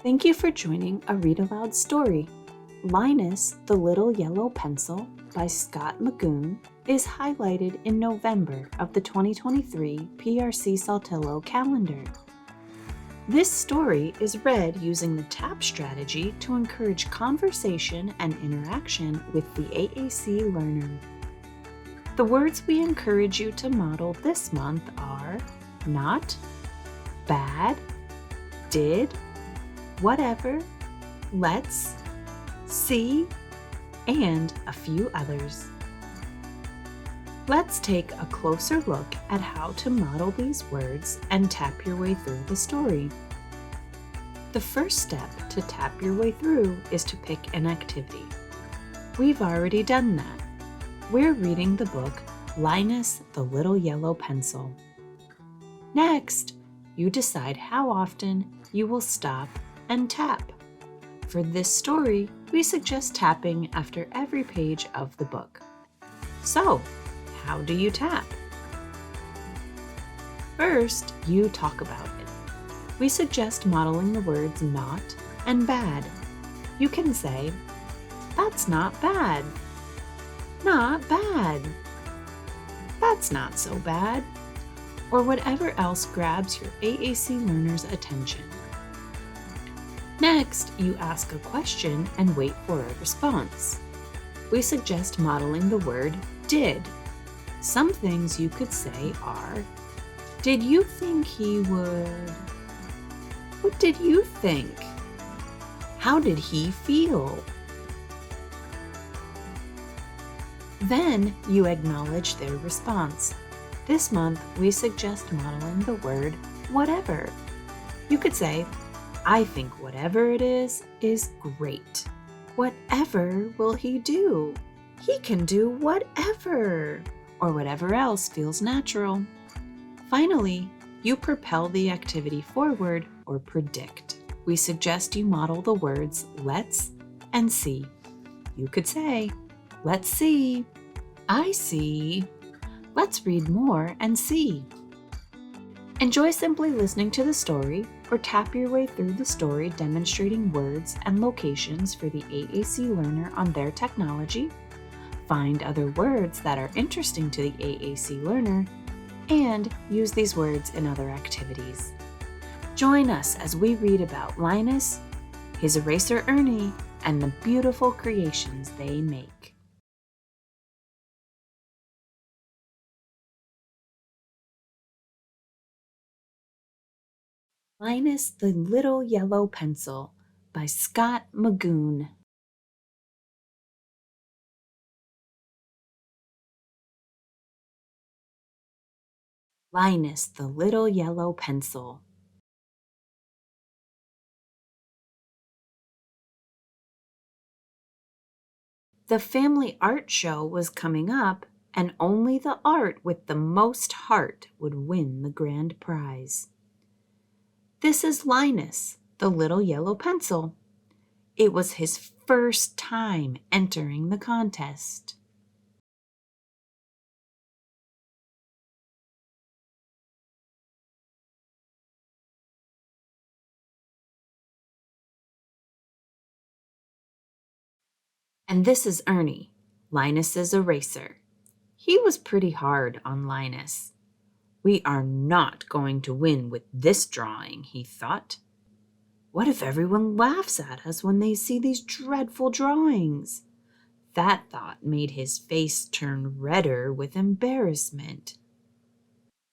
Thank you for joining a read-aloud story. Linus, the Little Yellow Pencil by Scott Magoon is highlighted in November of the 2023 PRC-Saltillo calendar. This story is read using the TAAP strategy to encourage conversation and interaction with the AAC learner. The words we encourage you to model this month are not, bad, did, whatever, let's, see, and a few others. Let's take a closer look at how to model these words and tap your way through the story. The first step to tap your way through is to pick an activity. We've already done that. We're reading the book Linus, the Little Yellow Pencil. Next, you decide how often you will stop and tap. For this story, we suggest tapping after every page of the book. So, how do you tap? First, you talk about it. We suggest modeling the words not and bad. You can say, "That's not bad." "Not bad." "That's not so bad." Or whatever else grabs your AAC learner's attention. Next, you ask a question and wait for a response. We suggest modeling the word did. Some things you could say are, "Did you think he would?" "What did you think?" "How did he feel?" Then you acknowledge their response. This month, we suggest modeling the word whatever. You could say, "I think whatever it is great." Whatever will he do? He can do whatever, or whatever else feels natural. Finally, you propel the activity forward or predict. We suggest you model the words let's and see. You could say, "Let's see." "I see." "Let's read more and see." Enjoy simply listening to the story or tap your way through the story demonstrating words and locations for the AAC learner on their technology. Find other words that are interesting to the AAC learner and use these words in other activities. Join us as we read about Linus, his eraser Ernie, and the beautiful creations they make. Linus the Little Yellow Pencil by Scott Magoon. Linus the Little Yellow Pencil. The family art show was coming up, and only the art with the most heart would win the grand prize. This is Linus, the Little Yellow Pencil. It was his first time entering the contest. And this is Ernie, Linus's eraser. He was pretty hard on Linus. "We are not going to win with this drawing," he thought. "What if everyone laughs at us when they see these dreadful drawings?" That thought made his face turn redder with embarrassment.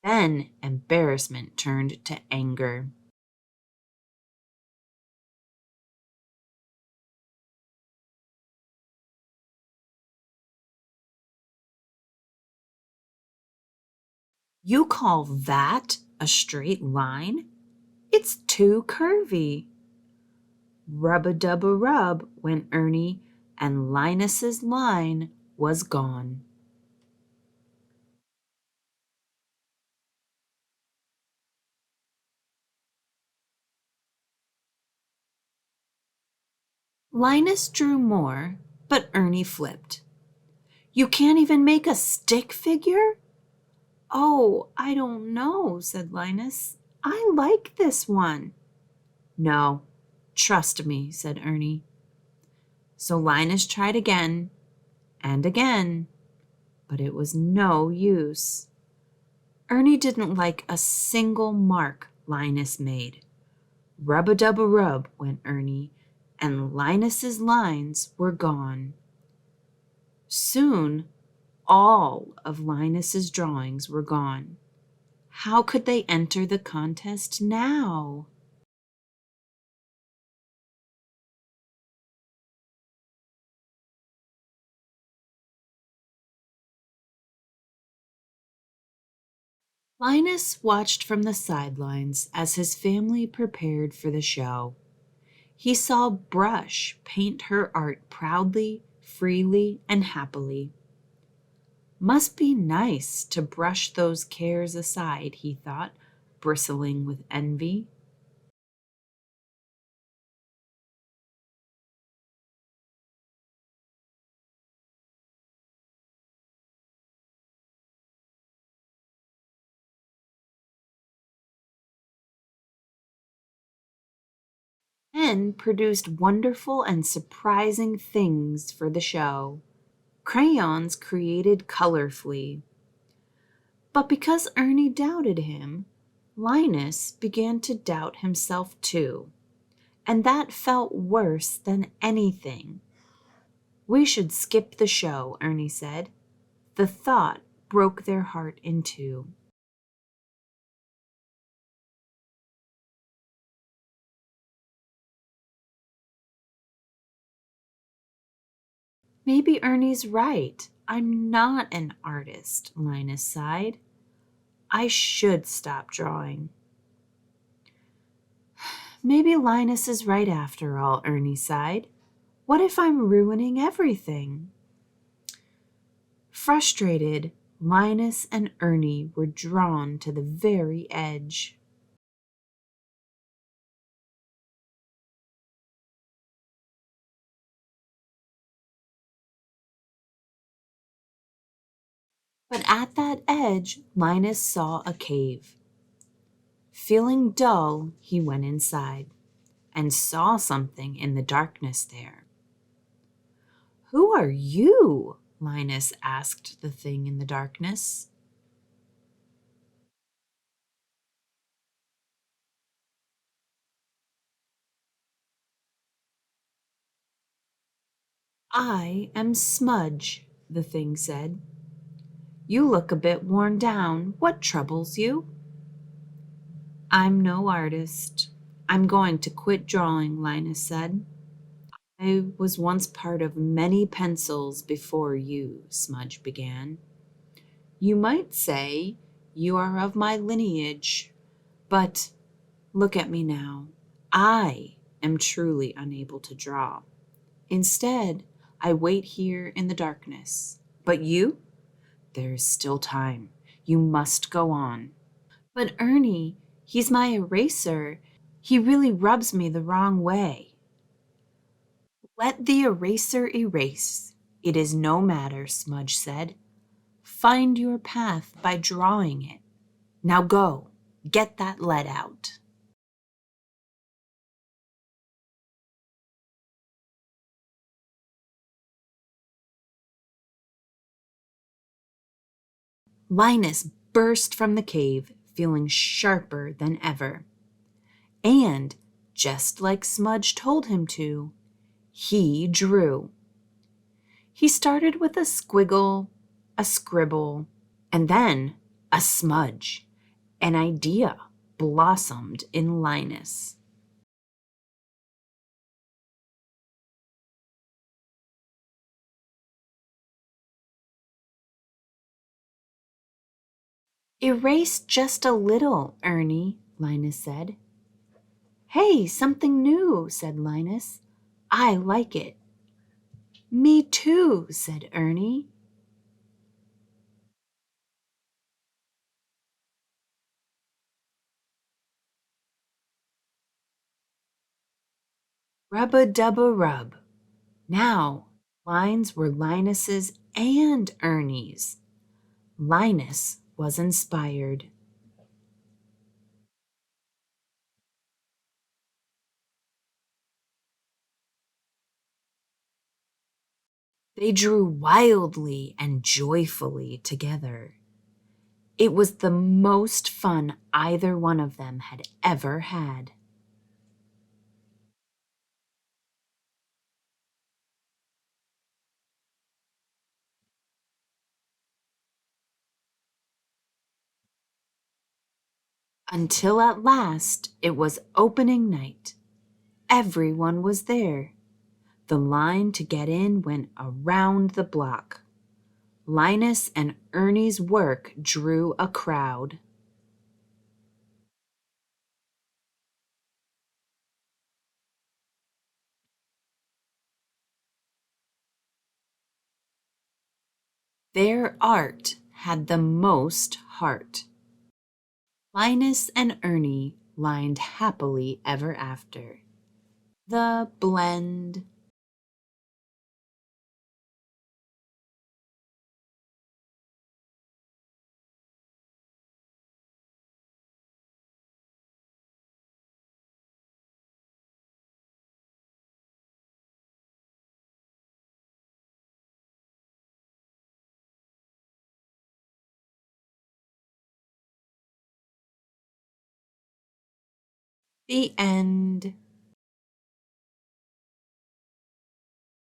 Then embarrassment turned to anger. "You call that a straight line? It's too curvy." Rub-a-dub-a-rub went Ernie, and Linus's line was gone. Linus drew more, but Ernie flipped. "You can't even make a stick figure?" "Oh, I don't know," said Linus. "I like this one." "No, Trust me, said Ernie. So Linus tried again and again, but it was no use. Ernie didn't like a single mark Linus made. Rub-a-dub-a-rub went Ernie, and Linus's lines were gone. Soon, all of Linus's drawings were gone. How could they enter the contest now? Linus watched from the sidelines as his family prepared for the show. He saw Brush paint her art proudly, freely, and happily. Must be nice to brush those cares aside, he thought, bristling with envy. Pen produced wonderful and surprising things for the show. Crayons created colorfully. But because Ernie doubted him, Linus began to doubt himself too, and that felt worse than anything. We should skip the show, Ernie said. The thought broke their heart in two. Maybe Ernie's right. I'm not an artist, Linus sighed. I should stop drawing. Maybe Linus is right after all, Ernie sighed. What if I'm ruining everything? Frustrated, Linus and Ernie were drawn to the very edge. But at that edge, Linus saw a cave. Feeling dull, he went inside and saw something in the darkness there. Who are you? Linus asked the thing in the darkness. I am Smudge, the thing said. You look a bit worn down. What troubles you? I'm no artist. I'm going to quit drawing, Linus said. I was once part of many pencils before you, Smudge began. You might say you are of my lineage, but look at me now. I am truly unable to draw. Instead, I wait here in the darkness. But you? There is still time. You must go on. But Ernie, he's my eraser. He really rubs me the wrong way. Let the eraser erase. It is no matter, Smudge said. Find your path by drawing it. Now go, get that lead out. Linus burst from the cave, feeling sharper than ever. And, just like Smudge told him to, he drew. He started with a squiggle, a scribble, and then a smudge. An idea blossomed in Linus. Erase just a little, Ernie, Linus said. Hey, something new, said Linus. I like it. Me too, said Ernie. Rub-a-dub-a-rub. Now, lines were Linus's and Ernie's. Linus was inspired. They drew wildly and joyfully together. It was the most fun either one of them had ever had. Until at last it was opening night. Everyone was there. The line to get in went around the block. Linus and Ernie's work drew a crowd. Their art had the most heart. Linus and Ernie lined happily ever after. The blend. The end.